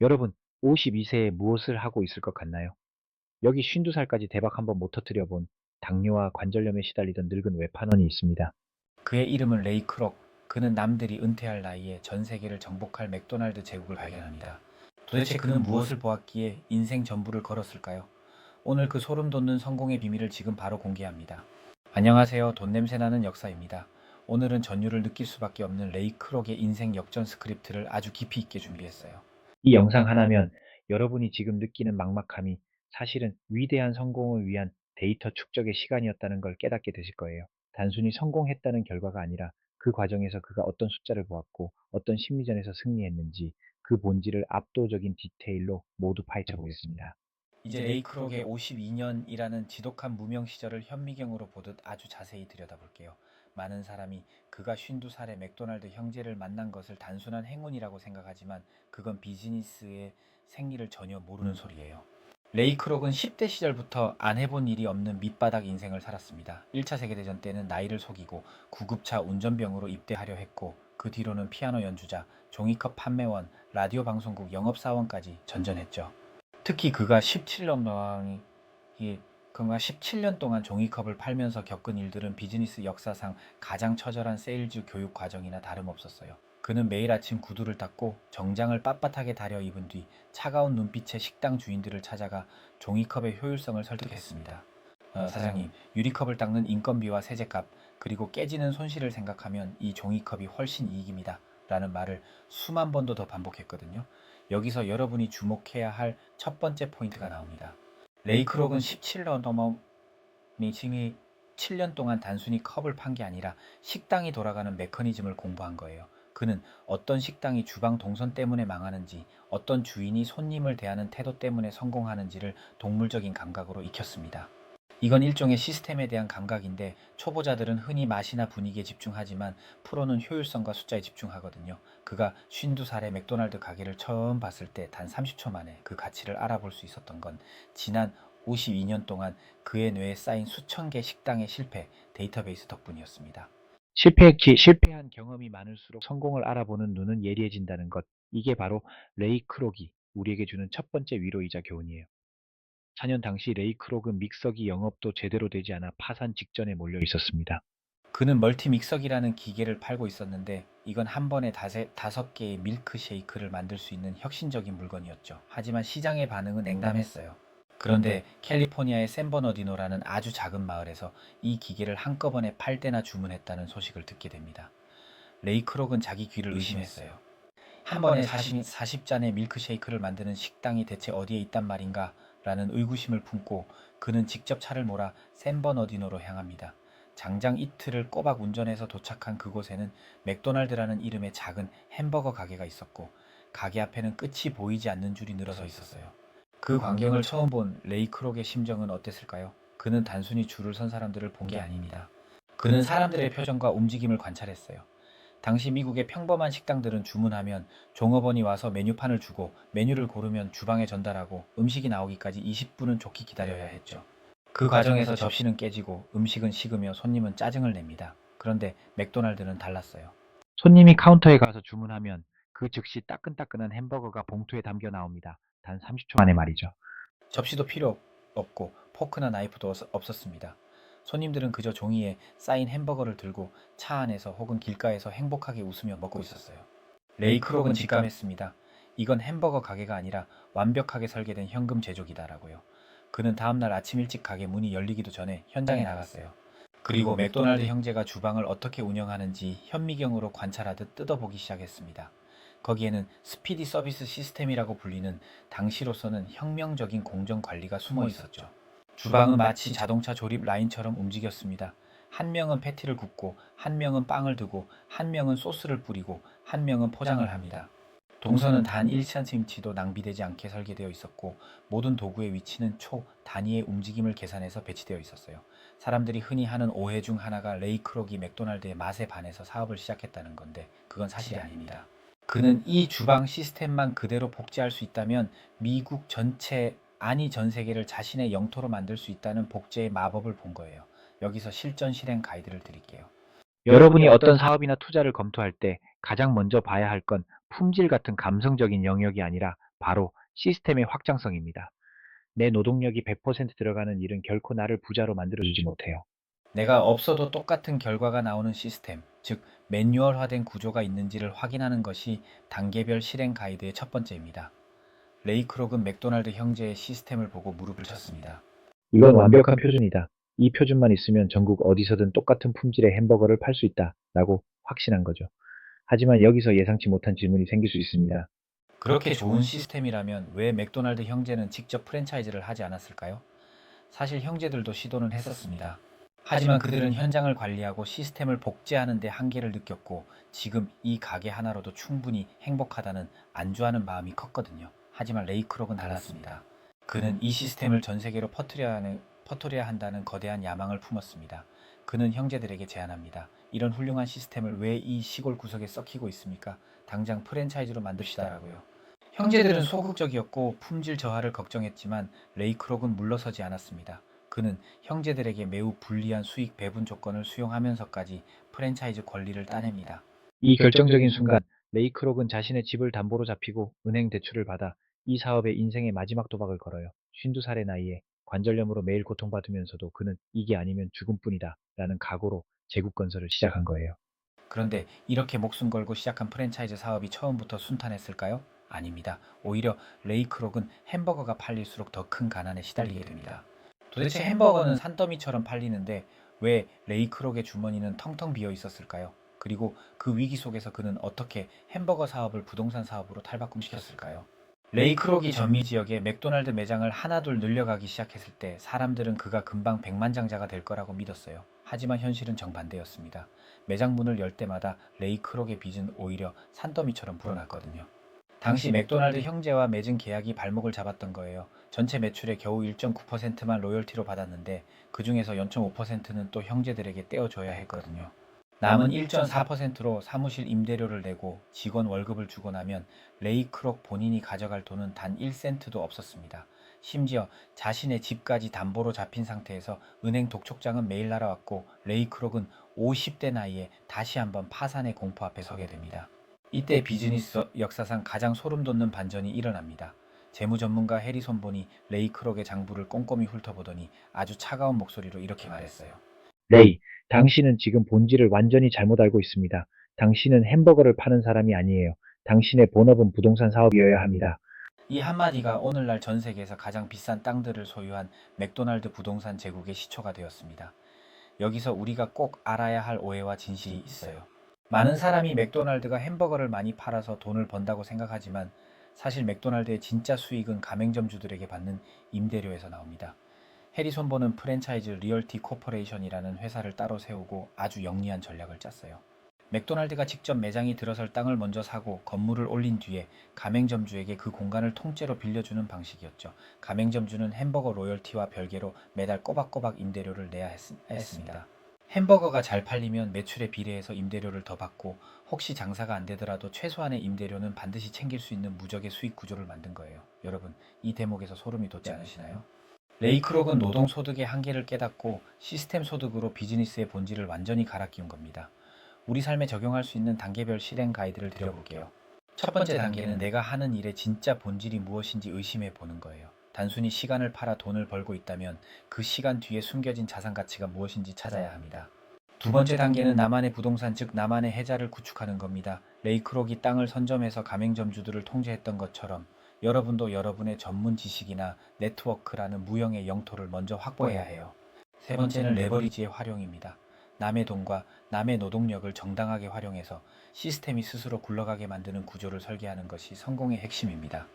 여러분, 52세에 무엇을 하고 있을 것 같나요? 여기 52살까지 대박 한번 못 터뜨려 본 당뇨와 관절염에 시달리던 늙은 외판원이 있습니다. 그의 이름은 레이 크록. 그는 남들이 은퇴할 나이에 전 세계를 정복할 맥도날드 제국을 발견합니다. 도대체 그는 무엇을 보았기에 인생 전부를 걸었을까요? 오늘 그 소름 돋는 성공의 비밀을 지금 바로 공개합니다. 안녕하세요. 돈 냄새 나는 역사입니다. 오늘은 전율을 느낄 수밖에 없는 레이 크록의 인생 역전 스크립트를 아주 깊이 있게 준비했어요. 이 영상 하나면 여러분이 지금 느끼는 막막함이 사실은 위대한 성공을 위한 데이터 축적의 시간이었다는 걸 깨닫게 되실 거예요. 단순히 성공했다는 결과가 아니라 그 과정에서 그가 어떤 숫자를 보았고 어떤 심리전에서 승리했는지 그 본질을 압도적인 디테일로 모두 파헤쳐 보겠습니다. 이제 레이 크록의 52년이라는 지독한 무명 시절을 현미경으로 보듯 아주 자세히 들여다볼게요. 많은 사람이 그가 52살의 맥도날드 형제를 만난 것을 단순한 행운이라고 생각하지만 그건 비즈니스의 생리를 전혀 모르는 소리예요. 레이 크록은 10대 시절부터 안 해본 일이 없는 밑바닥 인생을 살았습니다. 1차 세계대전 때는 나이를 속이고 구급차 운전병으로 입대하려 했고 그 뒤로는 피아노 연주자, 종이컵 판매원, 라디오 방송국 영업사원까지 전전했죠. 특히 그가 17년 동안 종이컵을 팔면서 겪은 일들은 비즈니스 역사상 가장 처절한 세일즈 교육 과정이나 다름없었어요. 그는 매일 아침 구두를 닦고 정장을 빳빳하게 다려 입은 뒤 차가운 눈빛의 식당 주인들을 찾아가 종이컵의 효율성을 설득했습니다. 사장님, 유리컵을 닦는 인건비와 세제값, 그리고 깨지는 손실을 생각하면 이 종이컵이 훨씬 이익입니다. 라는 말을 수만 번도 더 반복했거든요. 여기서 여러분이 주목해야 할 첫 번째 포인트가 나옵니다. 레이 크록은 17년 넘어 칭이 7년 동안 단순히 컵을 판 게 아니라 식당이 돌아가는 메커니즘을 공부한 거예요. 그는 어떤 식당이 주방 동선 때문에 망하는지, 어떤 주인이 손님을 대하는 태도 때문에 성공하는지를 동물적인 감각으로 익혔습니다. 이건 일종의 시스템에 대한 감각인데 초보자들은 흔히 맛이나 분위기에 집중하지만 프로는 효율성과 숫자에 집중하거든요. 그가 52살에 맥도날드 가게를 처음 봤을 때 단 30초 만에 그 가치를 알아볼 수 있었던 건 지난 52년 동안 그의 뇌에 쌓인 수천 개 식당의 실패 데이터베이스 덕분이었습니다. 실패한 경험이 많을수록 성공을 알아보는 눈은 예리해진다는 것. 이게 바로 레이 크록이 우리에게 주는 첫 번째 위로이자 교훈이에요. 4년 당시 레이 크록은 믹서기 영업도 제대로 되지 않아 파산 직전에 몰려 있었습니다. 그는 멀티 믹서기라는 기계를 팔고 있었는데 이건 한 번에 다섯 개의 밀크쉐이크를 만들 수 있는 혁신적인 물건이었죠. 하지만 시장의 반응은 냉담했어요. 그런데 캘리포니아의 샌버너디노라는 아주 작은 마을에서 이 기계를 한꺼번에 8대나 주문했다는 소식을 듣게 됩니다. 레이 크록은 자기 귀를 의심했어요. 한 번에 40잔의 밀크쉐이크를 만드는 식당이 대체 어디에 있단 말인가? 라는 의구심을 품고 그는 직접 차를 몰아 샌버너디노로 향합니다. 장장 이틀을 꼬박 운전해서 도착한 그곳에는 맥도날드라는 이름의 작은 햄버거 가게가 있었고 가게 앞에는 끝이 보이지 않는 줄이 늘어서 있었어요. 그 광경을 처음 본 레이 크록의 심정은 어땠을까요? 그는 단순히 줄을 선 사람들을 본 게 아닙니다. 그는 사람들의 표정과 움직임을 관찰했어요. 당시 미국의 평범한 식당들은 주문하면 종업원이 와서 메뉴판을 주고 메뉴를 고르면 주방에 전달하고 음식이 나오기까지 20분은 좋게 기다려야 했죠. 그 과정에서 접시는 깨지고 음식은 식으며 손님은 짜증을 냅니다. 그런데 맥도날드는 달랐어요. 손님이 카운터에 가서 주문하면 그 즉시 따끈따끈한 햄버거가 봉투에 담겨 나옵니다. 단 30초 만에 말이죠. 접시도 필요 없고 포크나 나이프도 없었습니다. 손님들은 그저 종이에 쌓인 햄버거를 들고 차 안에서 혹은 길가에서 행복하게 웃으며 먹고 있었어요. 레이 크록은 직감했습니다. 이건 햄버거 가게가 아니라 완벽하게 설계된 현금 제조기다라고요. 그는 다음날 아침 일찍 가게 문이 열리기도 전에 현장에 나갔어요. 그리고 맥도날드 형제가 주방을 어떻게 운영하는지 현미경으로 관찰하듯 뜯어보기 시작했습니다. 거기에는 스피디 서비스 시스템이라고 불리는 당시로서는 혁명적인 공정 관리가 숨어 있었죠. 주방은 마치 자동차 조립 라인처럼 움직였습니다. 한 명은 패티를 굽고, 한 명은 빵을 두고, 한 명은 소스를 뿌리고, 한 명은 포장을 합니다. 동선은 단 1cm도 낭비되지 않게 설계되어 있었고 모든 도구의 위치는 초 단위의 움직임을 계산해서 배치되어 있었어요. 사람들이 흔히 하는 오해 중 하나가 레이 크록이 맥도날드의 맛에 반해서 사업을 시작했다는 건데 그건 사실이 아닙니다. 그는 이 주방 시스템만 그대로 복제할 수 있다면 미국 전체 아니 전 세계를 자신의 영토로 만들 수 있다는 복제의 마법을 본 거예요. 여기서 실전 실행 가이드를 드릴게요. 여러분이 어떤 사업이나 투자를 검토할 때 가장 먼저 봐야 할 건 품질 같은 감성적인 영역이 아니라 바로 시스템의 확장성입니다. 내 노동력이 100% 들어가는 일은 결코 나를 부자로 만들어주지 못해요. 내가 없어도 똑같은 결과가 나오는 시스템, 즉 매뉴얼화된 구조가 있는지를 확인하는 것이 단계별 실행 가이드의 첫 번째입니다. 레이 크록은 맥도날드 형제의 시스템을 보고 무릎을 쳤습니다. 이건 완벽한 표준이다. 이 표준만 있으면 전국 어디서든 똑같은 품질의 햄버거를 팔 수 있다. 라고 확신한 거죠. 하지만 여기서 예상치 못한 질문이 생길 수 있습니다. 그렇게 좋은 시스템이라면 왜 맥도날드 형제는 직접 프랜차이즈를 하지 않았을까요? 사실 형제들도 시도는 했었습니다. 하지만 그들은 현장을 관리하고 시스템을 복제하는 데 한계를 느꼈고 지금 이 가게 하나로도 충분히 행복하다는 안주하는 마음이 컸거든요. 하지만 레이 크록은 달랐습니다. 그는 이 시스템을 전 세계로 퍼뜨려야 한다는 거대한 야망을 품었습니다. 그는 형제들에게 제안합니다. 이런 훌륭한 시스템을 왜 이 시골 구석에 썩히고 있습니까? 당장 프랜차이즈로 만듭시다라고요. 형제들은 소극적이었고 품질 저하를 걱정했지만 레이 크록은 물러서지 않았습니다. 그는 형제들에게 매우 불리한 수익 배분 조건을 수용하면서까지 프랜차이즈 권리를 따냅니다. 이 결정적인 순간 레이 크록은 자신의 집을 담보로 잡히고 은행 대출을 받아 이 사업에 인생의 마지막 도박을 걸어요. 52살의 나이에 관절염으로 매일 고통받으면서도 그는 이게 아니면 죽음뿐이다 라는 각오로 제국 건설을 시작한 거예요. 그런데 이렇게 목숨 걸고 시작한 프랜차이즈 사업이 처음부터 순탄했을까요? 아닙니다. 오히려 레이 크록은 햄버거가 팔릴수록 더 큰 가난에 시달리게 됩니다. 도대체 햄버거는 산더미처럼 팔리는데 왜 레이 크록의 주머니는 텅텅 비어 있었을까요? 그리고 그 위기 속에서 그는 어떻게 햄버거 사업을 부동산 사업으로 탈바꿈시켰을까요? 레이 크록이 전미 지역에 맥도날드 매장을 하나둘 늘려가기 시작했을 때 사람들은 그가 금방 백만장자가 될 거라고 믿었어요. 하지만 현실은 정반대였습니다. 매장 문을 열 때마다 레이 크록의 빚은 오히려 산더미처럼 불어났거든요. 당시 맥도날드 형제와 맺은 계약이 발목을 잡았던 거예요. 전체 매출의 겨우 1.9%만 로열티로 받았는데 그 중에서 0.5%는 또 형제들에게 떼어줘야 했거든요. 남은 1.4%로 사무실 임대료를 내고 직원 월급을 주고 나면 레이 크록 본인이 가져갈 돈은 단 1센트도 없었습니다. 심지어 자신의 집까지 담보로 잡힌 상태에서 은행 독촉장은 매일 날아왔고 레이 크록은 50대 나이에 다시 한번 파산의 공포 앞에 서게 됩니다. 이때 비즈니스 역사상 가장 소름 돋는 반전이 일어납니다. 재무 전문가 해리 손본이 레이 크록의 장부를 꼼꼼히 훑어보더니 아주 차가운 목소리로 이렇게 말했어요. 레이, 당신은 지금 본질을 완전히 잘못 알고 있습니다. 당신은 햄버거를 파는 사람이 아니에요. 당신의 본업은 부동산 사업이어야 합니다. 이 한마디가 오늘날 전 세계에서 가장 비싼 땅들을 소유한 맥도날드 부동산 제국의 시초가 되었습니다. 여기서 우리가 꼭 알아야 할 오해와 진실이 있어요. 많은 사람이 맥도날드가 햄버거를 많이 팔아서 돈을 번다고 생각하지만 사실 맥도날드의 진짜 수익은 가맹점주들에게 받는 임대료에서 나옵니다. 해리 손보는 프랜차이즈 리얼티 코퍼레이션이라는 회사를 따로 세우고 아주 영리한 전략을 짰어요. 맥도날드가 직접 매장이 들어설 땅을 먼저 사고 건물을 올린 뒤에 가맹점주에게 그 공간을 통째로 빌려주는 방식이었죠. 가맹점주는 햄버거 로열티와 별개로 매달 꼬박꼬박 임대료를 내야 했습니다. 햄버거가 잘 팔리면 매출에 비례해서 임대료를 더 받고 혹시 장사가 안 되더라도 최소한의 임대료는 반드시 챙길 수 있는 무적의 수익 구조를 만든 거예요. 여러분, 이 대목에서 소름이 돋지 않으시나요? 레이 크록은 노동 소득의 한계를 깨닫고 시스템 소득으로 비즈니스의 본질을 완전히 갈아 끼운 겁니다. 우리 삶에 적용할 수 있는 단계별 실행 가이드를 드려볼게요. 첫 번째 단계는 내가 하는 일의 진짜 본질이 무엇인지 의심해 보는 거예요. 단순히 시간을 팔아 돈을 벌고 있다면 그 시간 뒤에 숨겨진 자산 가치가 무엇인지 찾아야 합니다. 두 번째 단계는 나만의 부동산 즉 나만의 해자를 구축하는 겁니다. 레이 크록이 땅을 선점해서 가맹점주들을 통제했던 것처럼 여러분도 여러분의 전문 지식이나 네트워크라는 무형의 영토를 먼저 확보해야 해요. 세 번째는 레버리지의 활용입니다. 남의 돈과 남의 노동력을 정당하게 활용해서 시스템이 스스로 굴러가게 만드는 구조를 설계하는 것이 성공의 핵심입니다.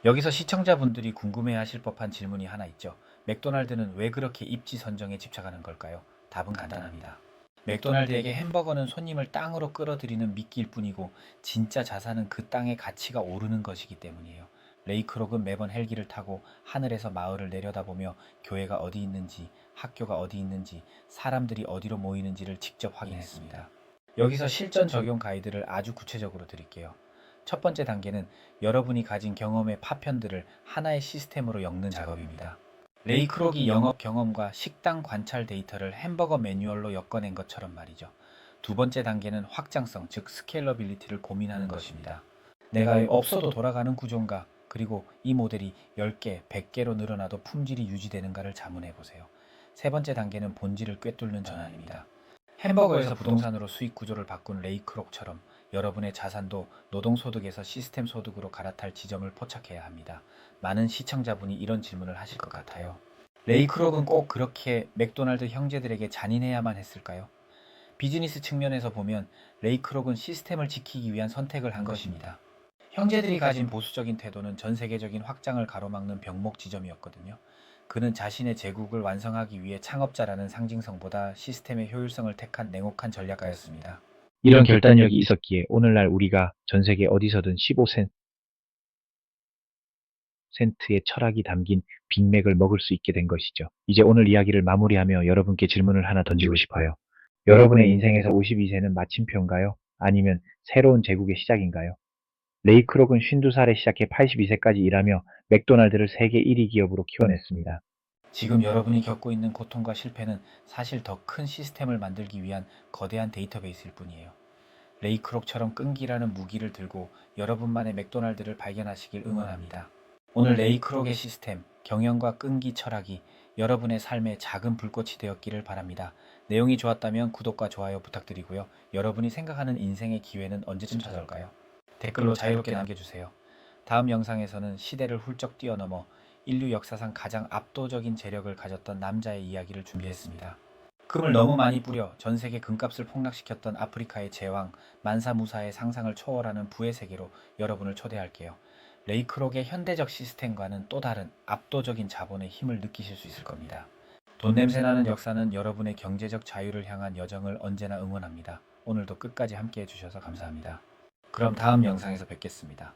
여기서 시청자분들이 궁금해하실 법한 질문이 하나 있죠. 맥도날드는 왜 그렇게 입지 선정에 집착하는 걸까요? 답은 간단합니다. 맥도날드에게 햄버거는 손님을 땅으로 끌어들이는 미끼일 뿐이고 진짜 자산은 그 땅의 가치가 오르는 것이기 때문이에요. 레이 크록은 매번 헬기를 타고 하늘에서 마을을 내려다보며 교회가 어디 있는지, 학교가 어디 있는지, 사람들이 어디로 모이는지를 직접 확인했습니다. 여기서 실전 적용 가이드를 아주 구체적으로 드릴게요. 첫 번째 단계는 여러분이 가진 경험의 파편들을 하나의 시스템으로 엮는 작업입니다. 레이 크록이 영업 경험과 식당 관찰 데이터를 햄버거 매뉴얼로 엮어낸 것처럼 말이죠. 두 번째 단계는 확장성, 즉 스케일러빌리티를 고민하는 것입니다. 내가 없어도 돌아가는 구조인가? 그리고 이 모델이 10개, 100개로 늘어나도 품질이 유지되는가를 자문해 보세요. 세 번째 단계는 본질을 꿰뚫는 전환입니다. 햄버거에서 부동산으로 수익 구조를 바꾼 레이크록처럼 여러분의 자산도 노동소득에서 시스템 소득으로 갈아탈 지점을 포착해야 합니다. 많은 시청자분이 이런 질문을 하실 것 같아요. 레이크록은 꼭 그렇게 맥도날드 형제들에게 잔인해야만 했을까요? 비즈니스 측면에서 보면 레이크록은 시스템을 지키기 위한 선택을 한 것입니다. 형제들이 가진 보수적인 태도는 전 세계적인 확장을 가로막는 병목 지점이었거든요. 그는 자신의 제국을 완성하기 위해 창업자라는 상징성보다 시스템의 효율성을 택한 냉혹한 전략가였습니다. 이런 결단력이 있었기에 오늘날 우리가 전 세계 어디서든 15센트의 철학이 담긴 빅맥을 먹을 수 있게 된 것이죠. 이제 오늘 이야기를 마무리하며 여러분께 질문을 하나 던지고 싶어요. 여러분의 인생에서 52세는 마침표인가요? 아니면 새로운 제국의 시작인가요? 레이크록은 52살에 시작해 82세까지 일하며 맥도날드를 세계 1위 기업으로 키워냈습니다. 지금 여러분이 겪고 있는 고통과 실패는 사실 더 큰 시스템을 만들기 위한 거대한 데이터베이스일 뿐이에요. 레이크록처럼 끈기라는 무기를 들고 여러분만의 맥도날드를 발견하시길 응원합니다. 오늘 레이크록의 시스템, 경영과 끈기 철학이 여러분의 삶에 작은 불꽃이 되었기를 바랍니다. 내용이 좋았다면 구독과 좋아요 부탁드리고요. 여러분이 생각하는 인생의 기회는 언제쯤 찾아올까요? 댓글로 자유롭게 남겨주세요. 다음 영상에서는 시대를 훌쩍 뛰어넘어 인류 역사상 가장 압도적인 재력을 가졌던 남자의 이야기를 준비했습니다. 금을 너무 많이 뿌려 전 세계 금값을 폭락시켰던 아프리카의 제왕 만사무사의 상상을 초월하는 부의 세계로 여러분을 초대할게요. 레이크록의 현대적 시스템과는 또 다른 압도적인 자본의 힘을 느끼실 수 있을 겁니다. 돈 냄새나는 역사는 여러분의 경제적 자유를 향한 여정을 언제나 응원합니다. 오늘도 끝까지 함께 해주셔서 감사합니다. 그럼 다음 영상에서 뵙겠습니다.